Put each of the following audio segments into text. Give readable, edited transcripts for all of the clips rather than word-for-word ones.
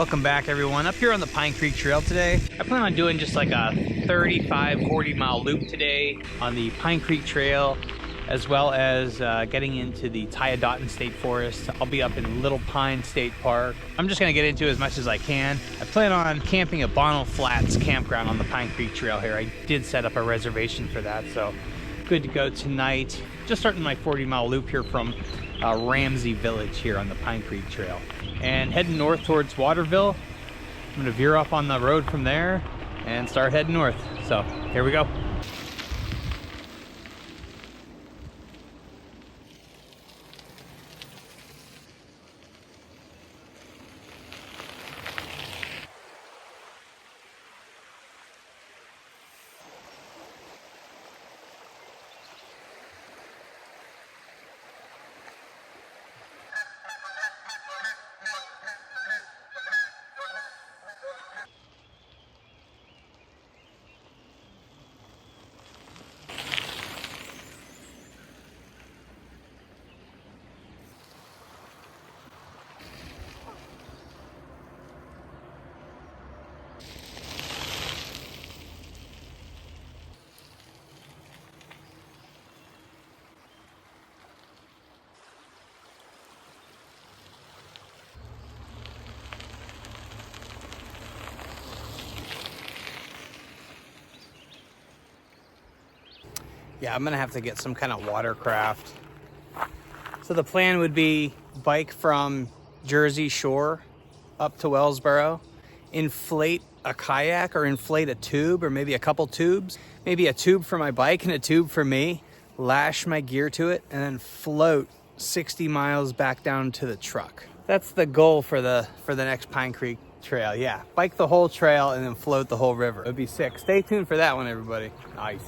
welcome back everyone. Up here on the Pine Creek Trail today, I plan on doing just like a 35-40 mile loop today on the Pine Creek Trail, as well as getting into the Tiadaghton State Forest. I'll be up in Little Pine State Park. I'm just gonna get into as much as I can. I plan on camping at Bonnell Flats campground on the Pine Creek Trail here. I did set up a reservation for that, so good to go tonight. Just starting my 40-mile loop here from Ramsey Village here on the Pine Creek Trail. And heading north towards Waterville. I'm gonna veer off on the road from there and start heading north. So here we go. Yeah, I'm gonna have to get some kind of watercraft. So the plan would be bike from Jersey Shore up to Wellsboro, inflate a kayak or inflate a tube or maybe a couple tubes, maybe a tube for my bike and a tube for me, lash my gear to it, and then float 60 miles back down to the truck. That's the goal for the next Pine Creek Trail. Yeah, bike the whole trail and then float the whole river. It'd be sick. Stay tuned for that one, everybody. Nice.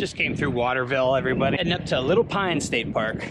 Just came through Waterville, everybody. Heading up to Little Pine State Park.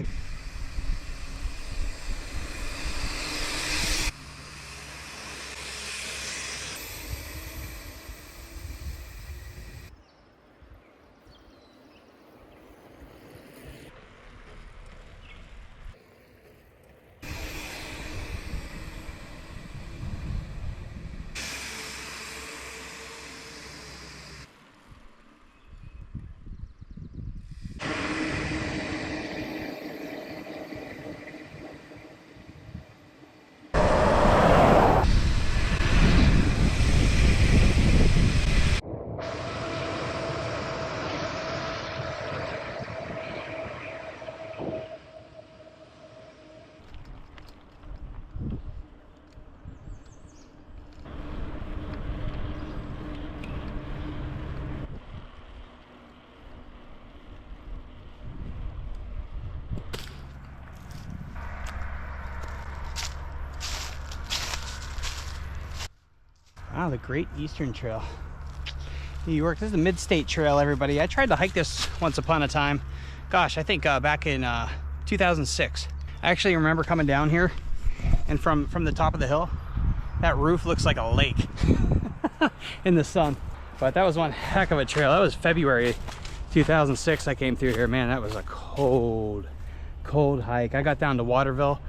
Wow, the Great Eastern Trail, New York. This is the Mid-State Trail, everybody. I tried to hike this once upon a time. Gosh, I think back in 2006. I actually remember coming down here, and from the top of the hill, that roof looks like a lake in the sun. But that was one heck of a trail. That was February 2006 I came through here. Man, that was a cold hike. I got down to Waterville.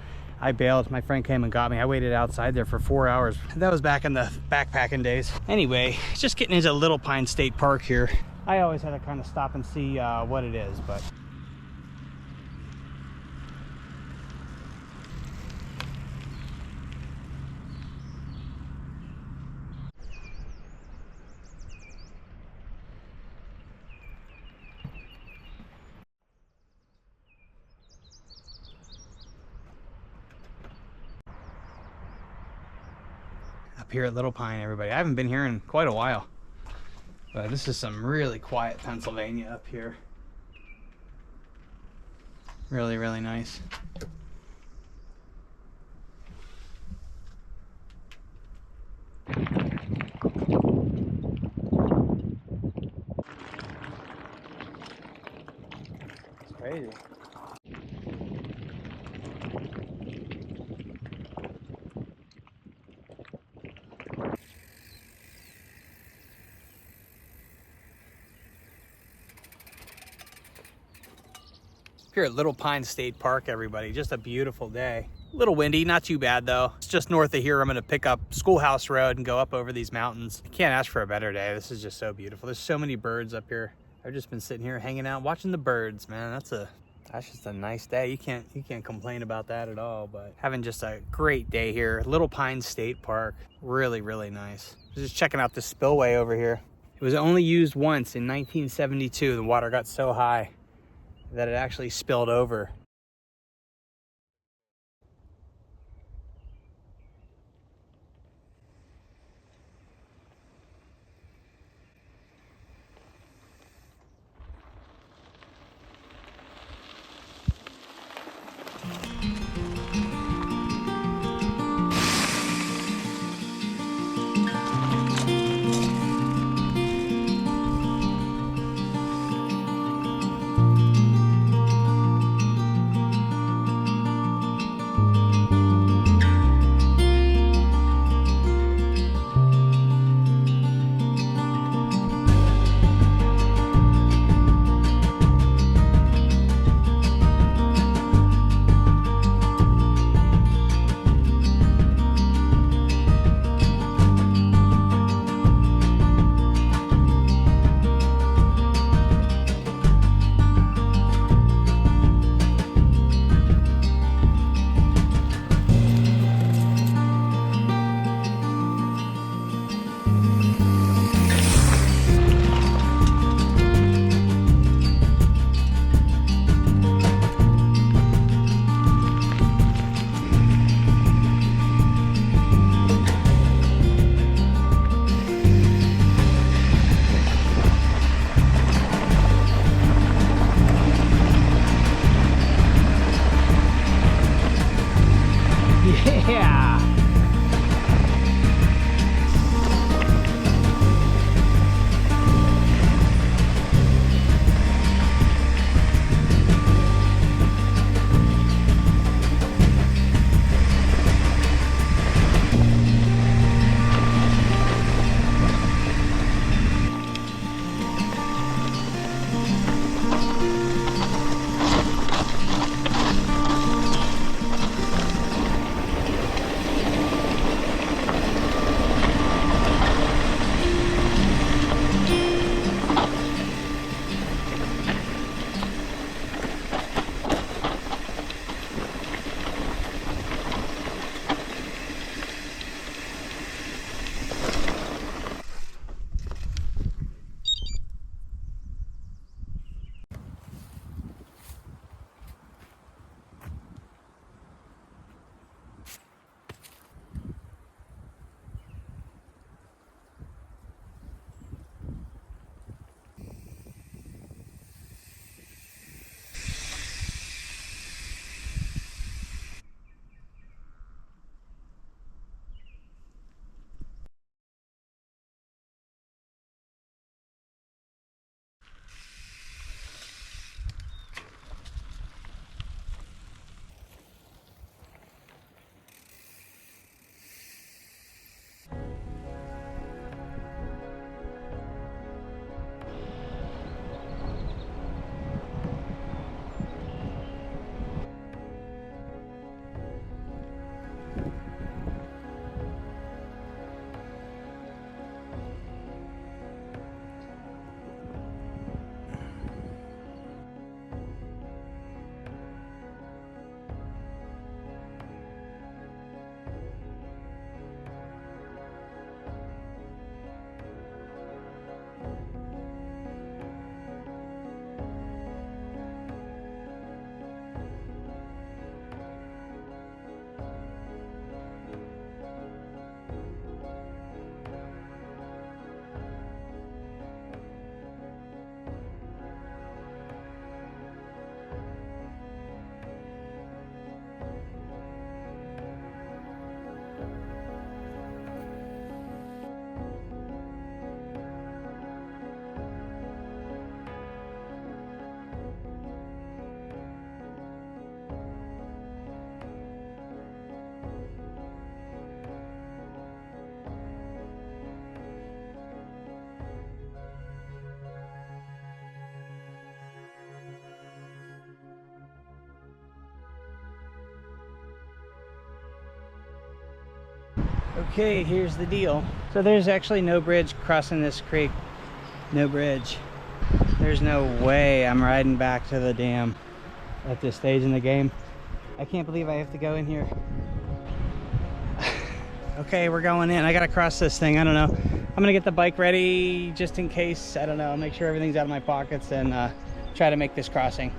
I bailed. My friend came and got me. I waited outside there for 4 hours. That was back in the backpacking days. Anyway, just getting into Little Pine State Park here. I always had to kind of stop and see what it is, but here at Little Pine, everybody. I haven't been here in quite a while, but this is some really quiet Pennsylvania up here. Really, really nice. It's crazy. Here at Little Pine State Park, everybody. Just a beautiful day. A little windy, not too bad though. It's just north of here. I'm gonna pick up Schoolhouse Road and go up over these mountains. Can't ask for a better day. This is just so beautiful. There's so many birds up here. I've just been sitting here hanging out, watching the birds, man. That's just a nice day. You can't complain about that at all, but having just a great day here. Little Pine State Park, really, really nice. Just checking out this spillway over here. It was only used once in 1972. The water got so high that it actually spilled over. Okay, here's the deal. So there's actually no bridge crossing this creek. No bridge. There's no way I'm riding back to the dam at this stage in the game. I can't believe I have to go in here. Okay, we're going in. I gotta cross this thing. I don't know. I'm gonna get the bike ready just in case. I don't know. Make sure everything's out of my pockets and try to make this crossing.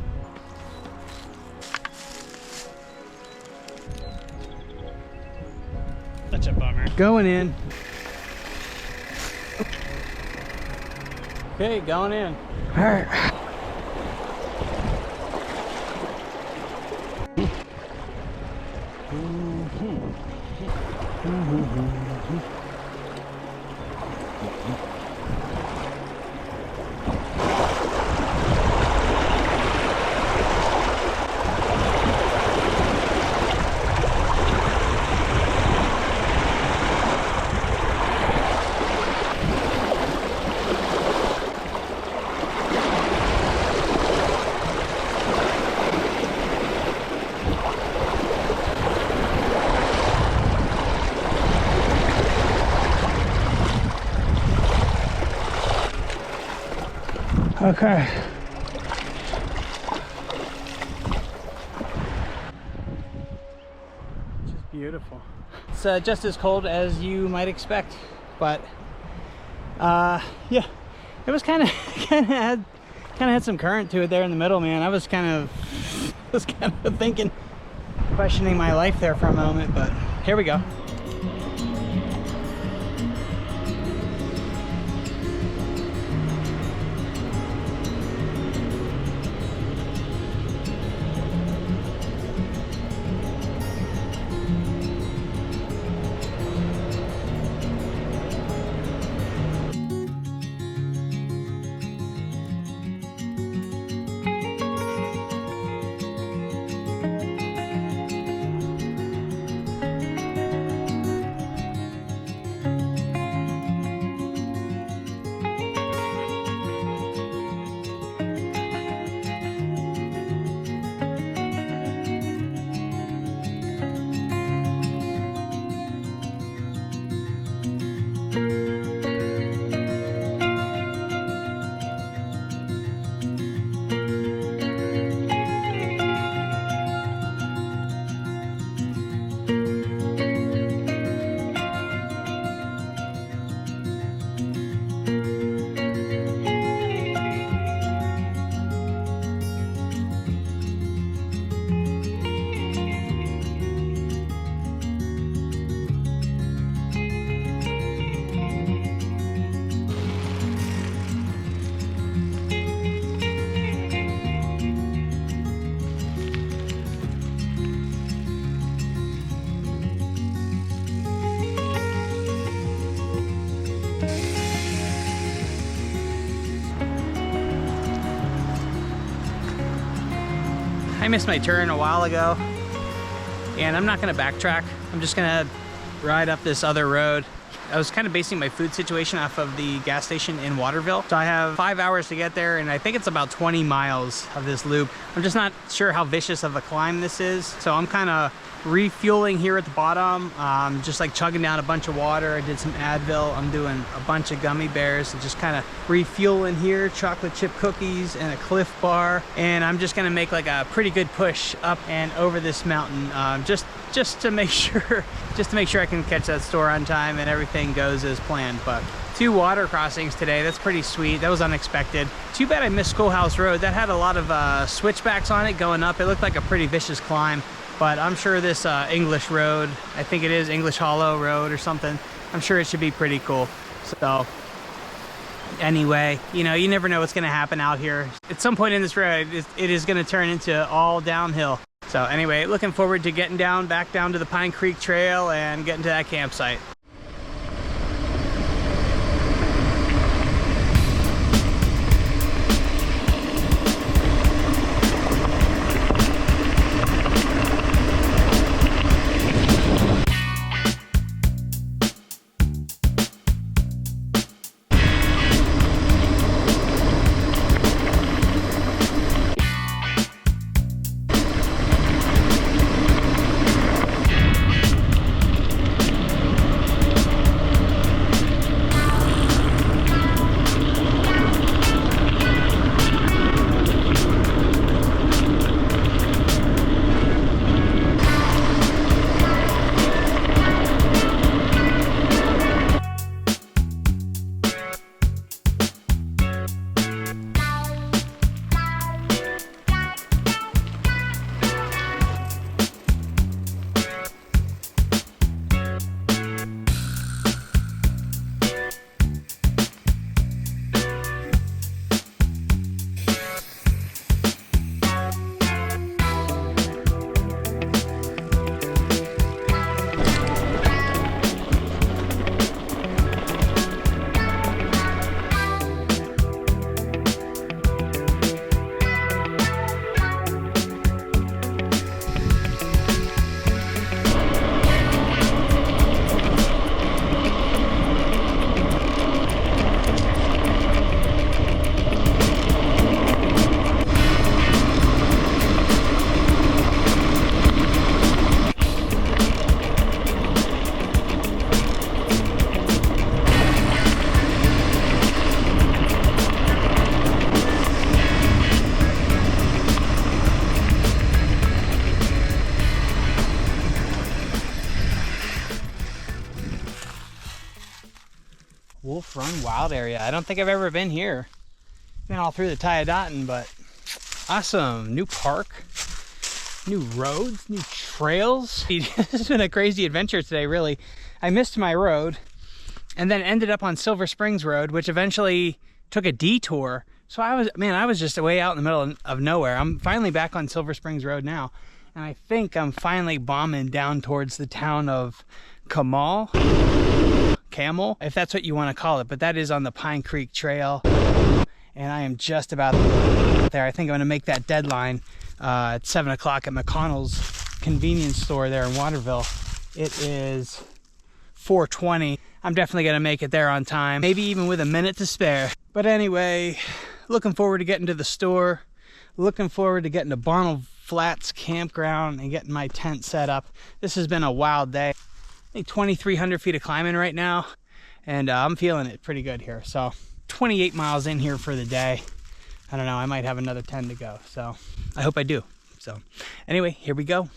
Such a bummer. Going in. Okay, going in. All right. Okay. Just beautiful. It's just as cold as you might expect, but yeah, it was kind of had some current to it there in the middle, man. I was kind of thinking, questioning my life there for a moment, but here we go. I missed my turn a while ago, and I'm not gonna backtrack. I'm just gonna ride up this other road. I was kind of basing my food situation off of the gas station in Waterville. So I have 5 hours to get there, and I think it's about 20 miles of this loop. I'm just not sure how vicious of a climb this is. So I'm kind of refueling here at the bottom, just like chugging down a bunch of water. I did some Advil. I'm doing a bunch of gummy bears and just kind of refueling here, chocolate chip cookies and a Cliff Bar. And I'm just gonna make like a pretty good push up and over this mountain, just to make sure I can catch that store on time and everything goes as planned. But 2 water crossings today. That's pretty sweet. That was unexpected. Too bad I missed Schoolhouse Road. That had a lot of switchbacks on it going up. It looked like a pretty vicious climb. But I'm sure this English road, I think it is English Hollow Road or something, I'm sure it should be pretty cool. So anyway, you know, you never know what's going to happen out here. At some point in this road, it is going to turn into all downhill. So anyway, looking forward to getting back down to the Pine Creek Trail and getting to that campsite. Wolf Run Wild area. I don't think I've ever been here. Been all through the Tiadaghton, but awesome. New park, new roads, new trails. It's been a crazy adventure today, really. I missed my road and then ended up on Silver Springs Road, which eventually took a detour. So I was just way out in the middle of nowhere. I'm finally back on Silver Springs Road now. And I think I'm finally bombing down towards the town of Camel, if that's what you want to call it. But that is on the Pine Creek Trail. And I am just about there. I think I'm going to make that deadline at 7 o'clock at McConnell's convenience store there in Waterville. It is 4:20. I'm definitely going to make it there on time, maybe even with a minute to spare. But anyway, looking forward to getting to the store. Looking forward to getting to Barnell Flats Campground and getting my tent set up. This has been a wild day. I think 2,300 feet of climbing right now, and I'm feeling it pretty good here. So 28 miles in here for the day. I don't know, I might have another 10 to go. So I hope I do. So anyway, here we go.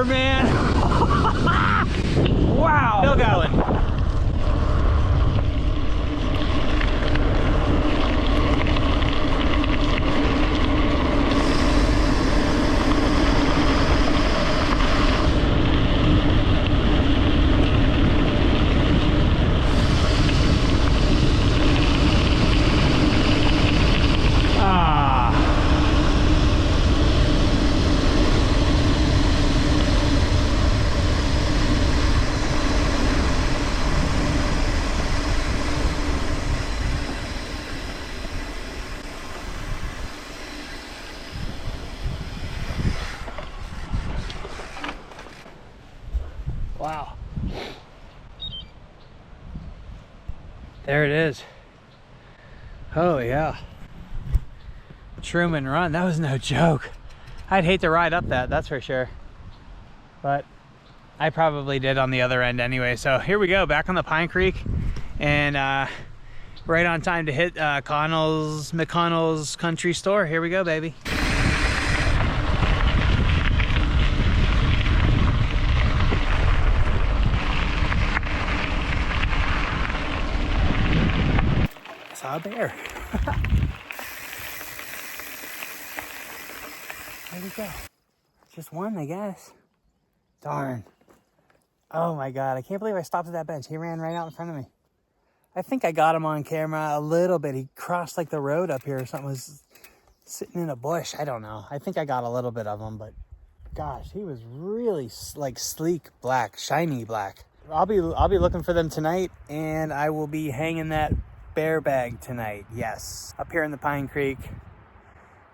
Man. Wow. Still going. Wow. There it is. Oh yeah. Truman Run, that was no joke. I'd hate to ride up that, that's for sure. But I probably did on the other end anyway. So here we go, back on the Pine Creek. And right on time to hit McConnell's Country Store. Here we go, baby. Saw a bear. There we go. Just one, I guess. Darn. Oh my God, I can't believe I stopped at that bench. He ran right out in front of me. I think I got him on camera a little bit. He crossed like the road up here or something, was sitting in a bush. I don't know. I think I got a little bit of him, but gosh, he was really like sleek black, shiny black. I'll be looking for them tonight, and I will be hanging that bear bag tonight. Yes, up here in the Pine Creek.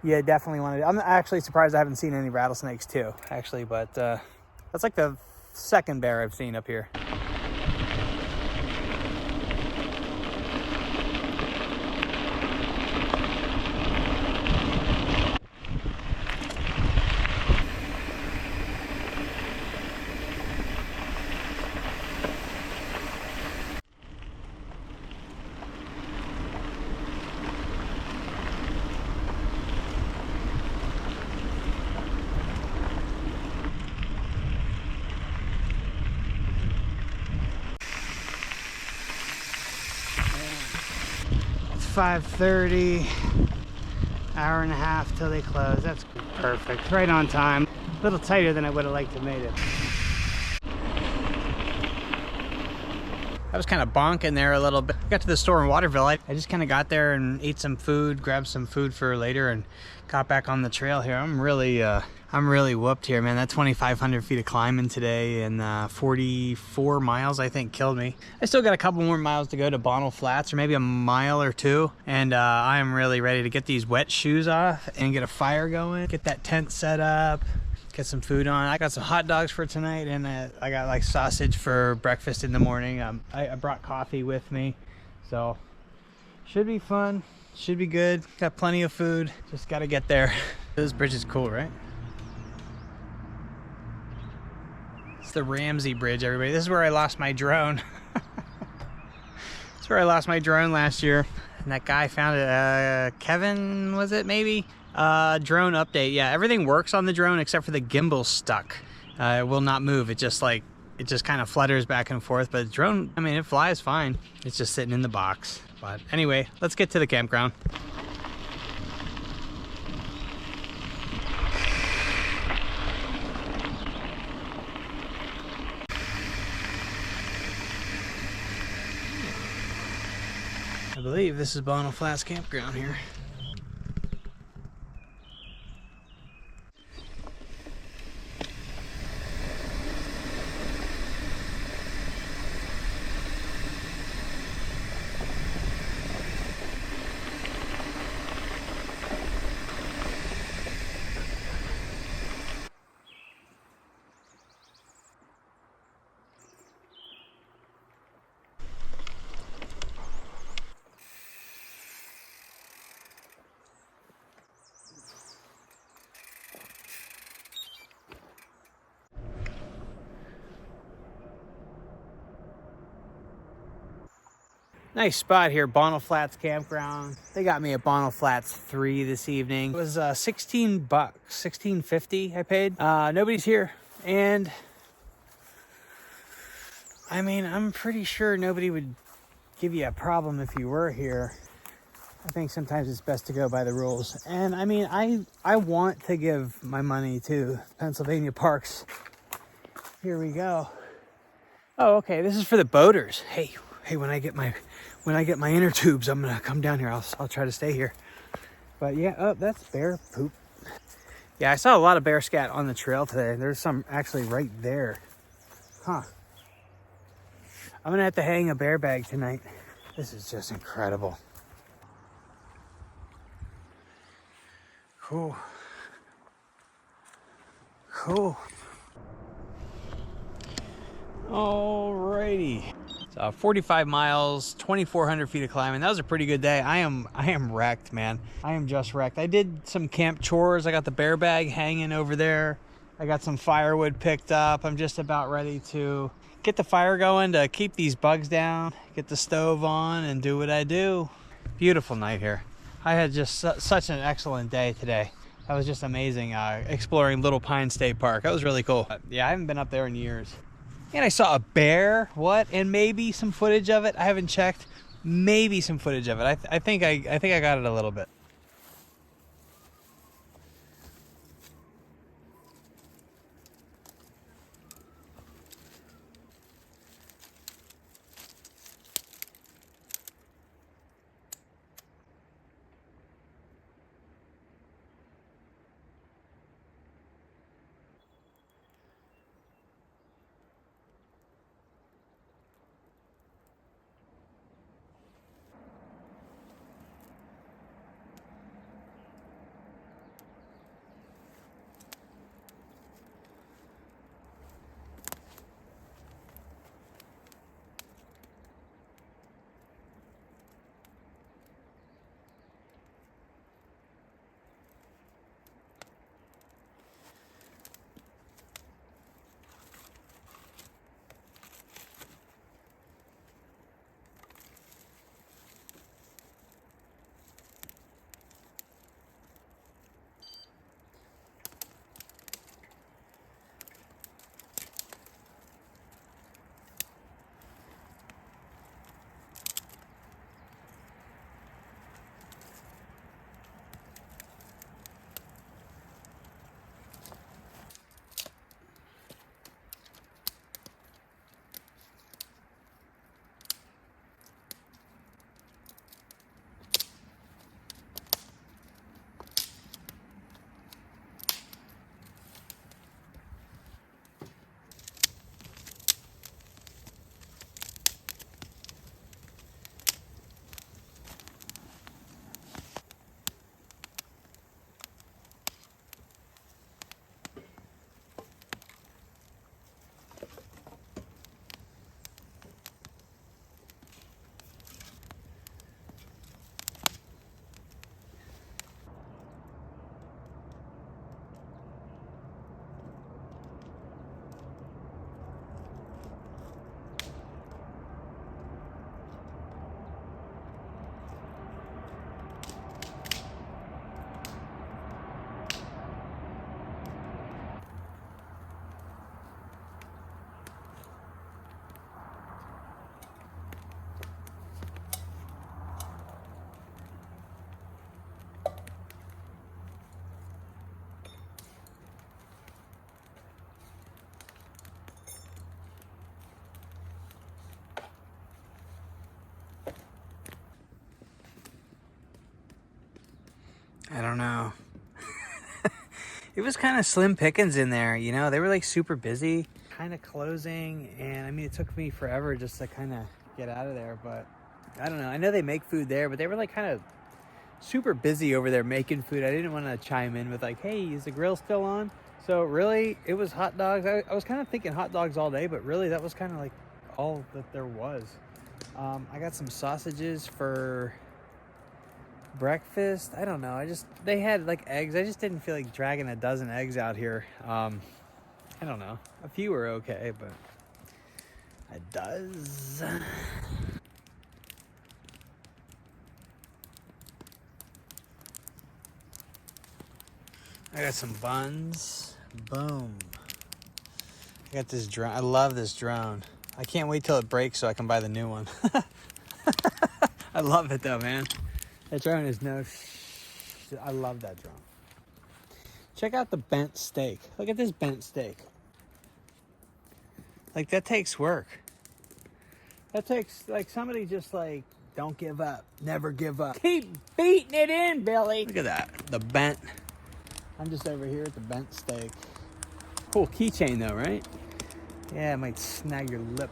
Yeah, definitely want to. I'm actually surprised I haven't seen any rattlesnakes too, actually, but that's like the second bear I've seen up here. It's 5:30, hour and a half till they close. That's perfect, right on time. A little tighter than I would have liked to have made it. I was kind of bonking there a little bit. Got to the store in Waterville. I just kind of got there and ate some food, grabbed some food for later, and got back on the trail here. I'm really whooped here, man. That 2,500 feet of climbing today and 44 miles, I think, killed me. I still got a couple more miles to go to Bonnell Flats, or maybe a mile or two, and I am really ready to get these wet shoes off and get a fire going, get that tent set up, get some food on. I got some hot dogs for tonight, and I got like sausage for breakfast in the morning. I brought coffee with me, so should be fun, should be good. Got plenty of food, just got to get there. This bridge is cool, right? It's the Ramsey Bridge, everybody. This is where I lost my drone. This is where I lost my drone last year, and that guy found it. Kevin, was it maybe? Drone update. Yeah, everything works on the drone except for the gimbal stuck. It will not move. It just kind of flutters back and forth. But the drone, I mean, it flies fine. It's just sitting in the box. But anyway, let's get to the campground. I believe this is Bonnell Flats Campground here. Nice spot here, Bonnell Flats Campground. They got me at Bonnell Flats 3 this evening. It was $16, $16.50 I paid. Nobody's here, and I mean, I'm pretty sure nobody would give you a problem if you were here. I think sometimes it's best to go by the rules. And I mean, I want to give my money to Pennsylvania Parks. Here we go. Oh, okay, this is for the boaters. Hey, when I get my inner tubes, I'm gonna come down here. I'll try to stay here. But yeah, oh, that's bear poop. Yeah, I saw a lot of bear scat on the trail today. There's some actually right there. Huh. I'm gonna have to hang a bear bag tonight. This is just incredible. Cool. Cool. Alrighty. 45 miles, 2,400 feet of climbing. That was a pretty good day. I am wrecked, man. I am just wrecked. I did some camp chores. I got the bear bag hanging over there. I got some firewood picked up. I'm just about ready to get the fire going to keep these bugs down, get the stove on, and do what I do. Beautiful night here. I had just such an excellent day today. That was just amazing, exploring Little Pine State Park. That was really cool. Yeah, I haven't been up there in years. And I saw a bear, and maybe some footage of it. I haven't checked. Maybe some footage of it. I think I got it a little bit. I don't know. It was kind of slim pickings in there, you know. They were like super busy, kind of closing, and I mean, it took me forever just to kind of get out of there. But I don't know. I know they make food there, but they were like kind of super busy over there making food. I didn't want to chime in with like, hey, is the grill still on? So really, it was hot dogs. I was kind of thinking hot dogs all day, but really that was kind of like all that there was. I got some sausages for breakfast. I don't know. They had like eggs. I just didn't feel like dragging a dozen eggs out here. I don't know. A few were okay, but a dozen. I got some buns. Boom. I got this drone. I love this drone. I can't wait till it breaks so I can buy the new one. I love it though, man. That drone is I love that drone. Check out the bent steak. Look at this bent steak. Like, that takes work. That takes, like, somebody just like, don't give up. Never give up. Keep beating it in, Billy. Look at that. The bent. I'm just over here at the bent steak. Cool keychain though, right? Yeah, it might snag your lip.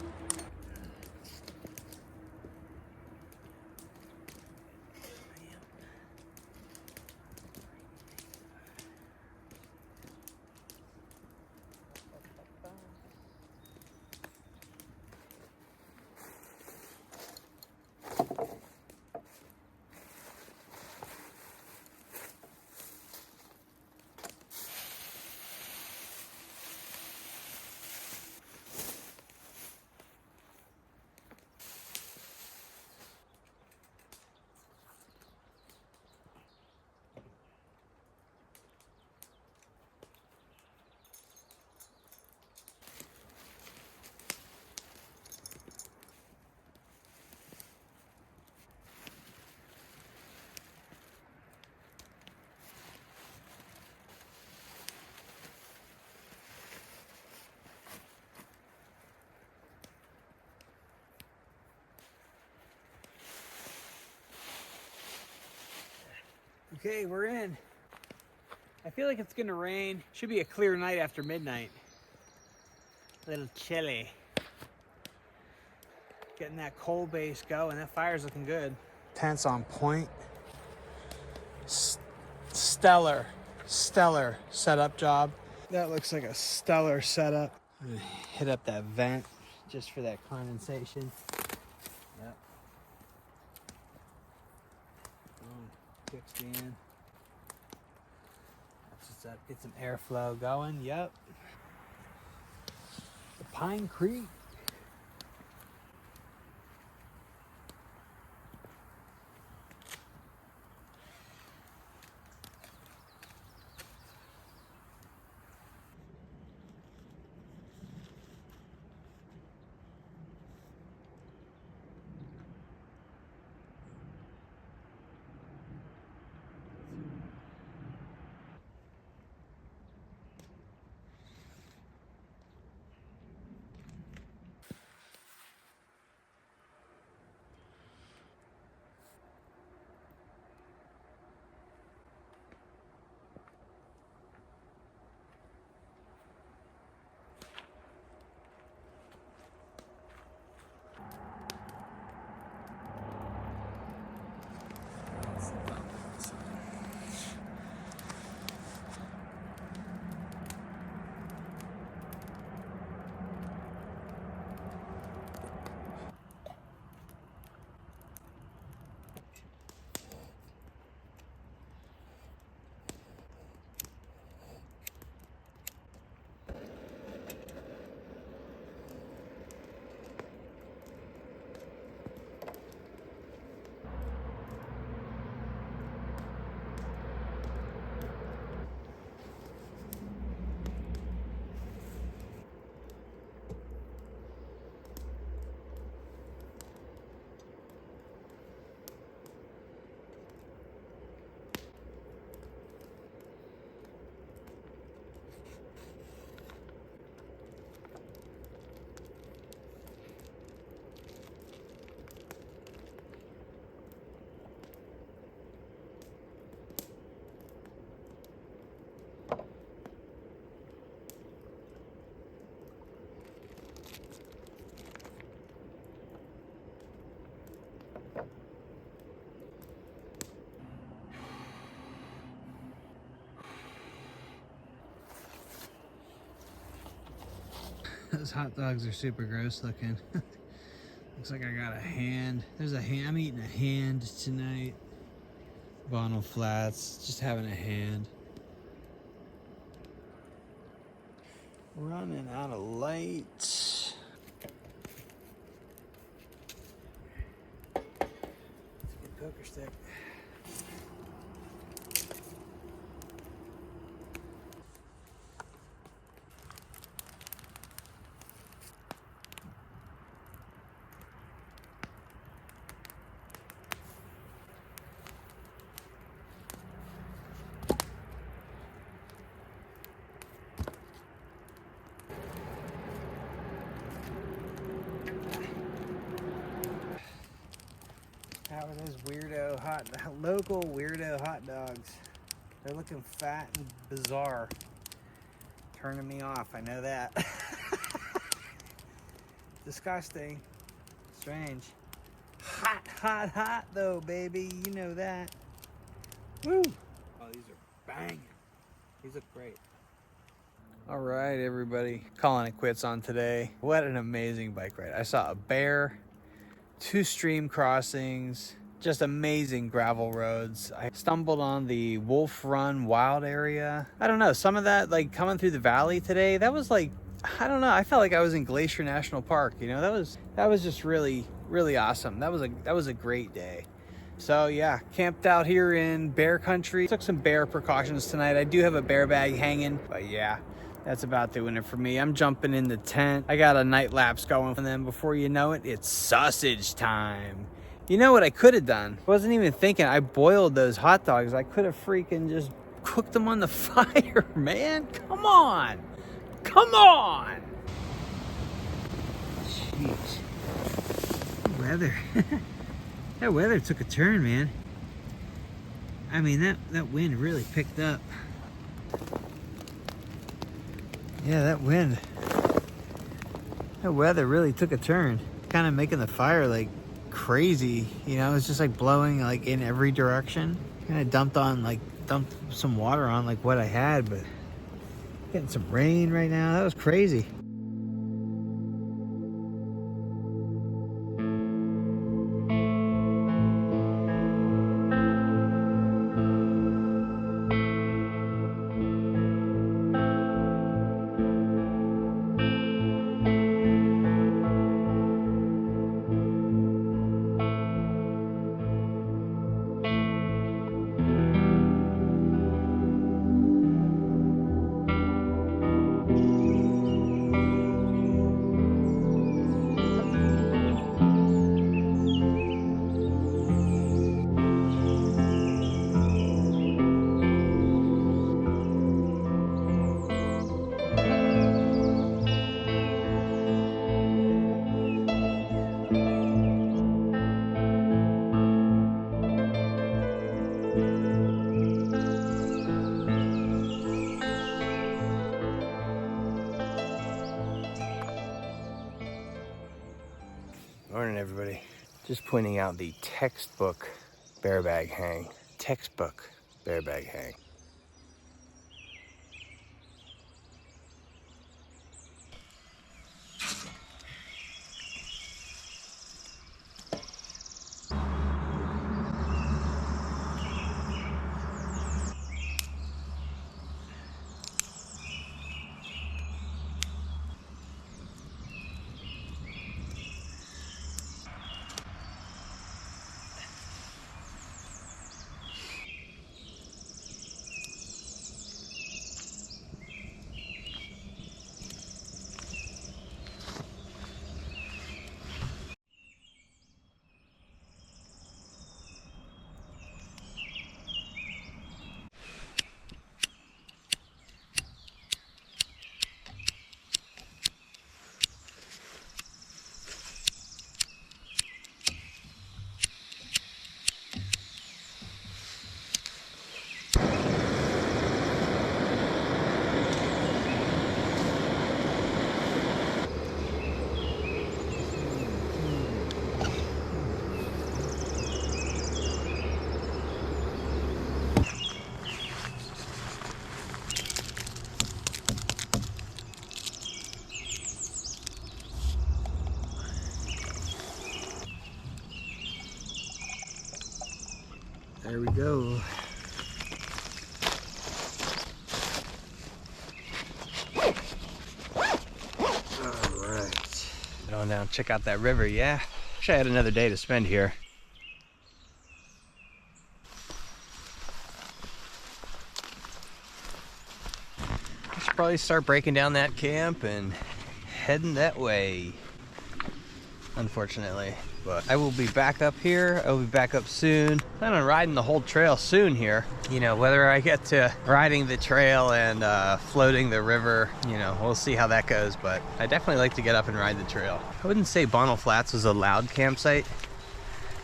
Okay, we're in. I feel like it's gonna rain. Should be a clear night after midnight. A little chilly. Getting that coal base going. That fire's looking good. Tents on point. Stellar setup job. That looks like a stellar setup. I'm gonna hit up that vent just for that condensation. Yep. Boom. Kickstand. That's just up. Get some airflow going. Yep. The Pine Creek. Those hot dogs are super gross looking. Looks like I got a hand. There's a hand. I'm eating a hand tonight. Bonnell Flats, just having a hand. Running out of light. Let's get a poker stick. How are those local weirdo hot dogs? They're looking fat and bizarre. Turning me off, I know that. Disgusting. Strange. Hot, hot, hot though, baby. You know that. Woo! Oh, these are banging. These look great. All right, everybody. Calling it quits on today. What an amazing bike ride. I saw a bear, 2 stream crossings, just amazing gravel roads. I stumbled on the Wolf Run Wild area. I don't know, some of that, like coming through the valley today, that was like, I don't know, I felt like I was in Glacier National Park, you know, that was just really, really awesome. That was a great day. So yeah, camped out here in bear country. Took some bear precautions tonight. I do have a bear bag hanging, but yeah, that's about doing it for me. I'm jumping in the tent. I got a night lapse going, and then before you know it, it's sausage time. You know what I could have done? I wasn't even thinking. I boiled those hot dogs. I could have freaking just cooked them on the fire, man. Come on. Come on. Jeez. The weather. That weather took a turn, man. I mean, that wind really picked up. Yeah, that weather really took a turn. Kind of making the fire like crazy, you know. It's just like blowing like in every direction. Kind of dumped some water on like what I had, but getting some rain right now. That was crazy. Morning, everybody. Just pointing out the textbook bear bag hang. Textbook bear bag hang. There we go. Alright. Going down, check out that river, yeah. Wish I had another day to spend here. I should probably start breaking down that camp and heading that way. Unfortunately. But I will be back up here. I will be back up soon. Plan on riding the whole trail soon here. You know, whether I get to riding the trail and floating the river, you know, we'll see how that goes. But I definitely like to get up and ride the trail. I wouldn't say Bonnell Flats was a loud campsite,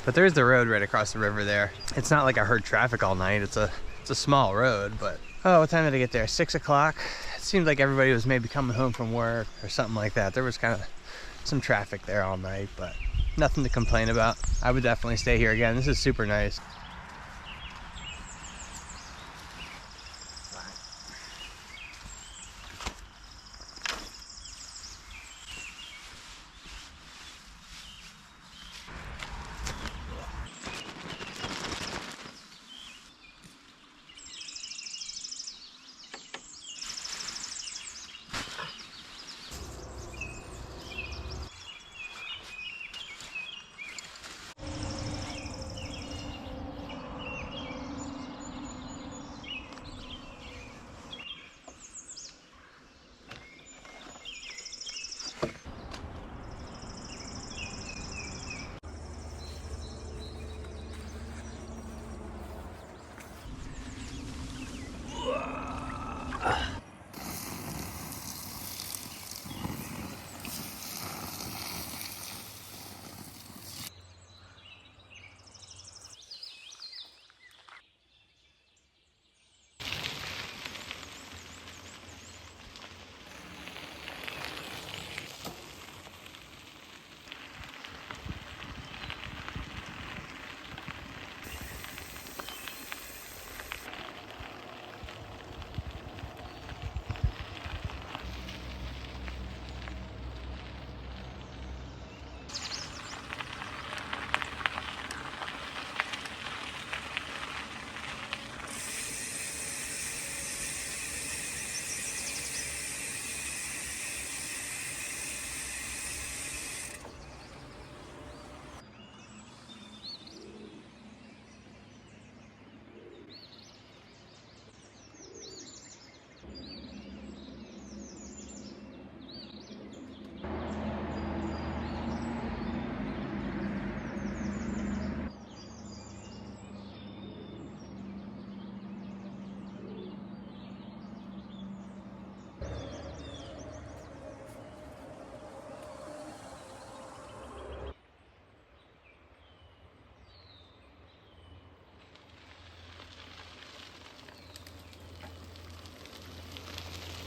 but there's the road right across the river there. It's not like I heard traffic all night. It's a small road, but oh, what time did I get there? 6 o'clock. It seemed like everybody was maybe coming home from work or something like that. There was kind of some traffic there all night, but nothing to complain about. I would definitely stay here again. This is super nice.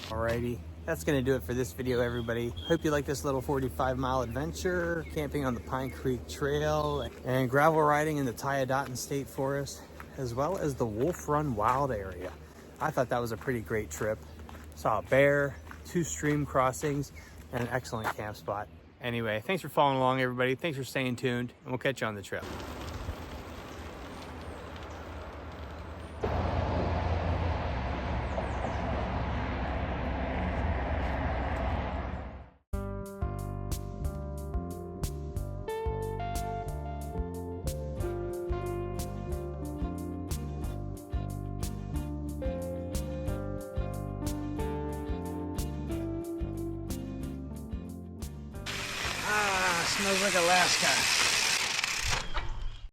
Alrighty, that's gonna do it for this video, everybody. Hope you like this little 45-mile adventure, camping on the Pine Creek Trail and gravel riding in the Tiadaghton State Forest, as well as the Wolf Run Wild area. I thought that was a pretty great trip. Saw a bear, 2 stream crossings, and an excellent camp spot. Anyway, thanks for following along, everybody. Thanks for staying tuned, and we'll catch you on the trail. Smells like Alaska.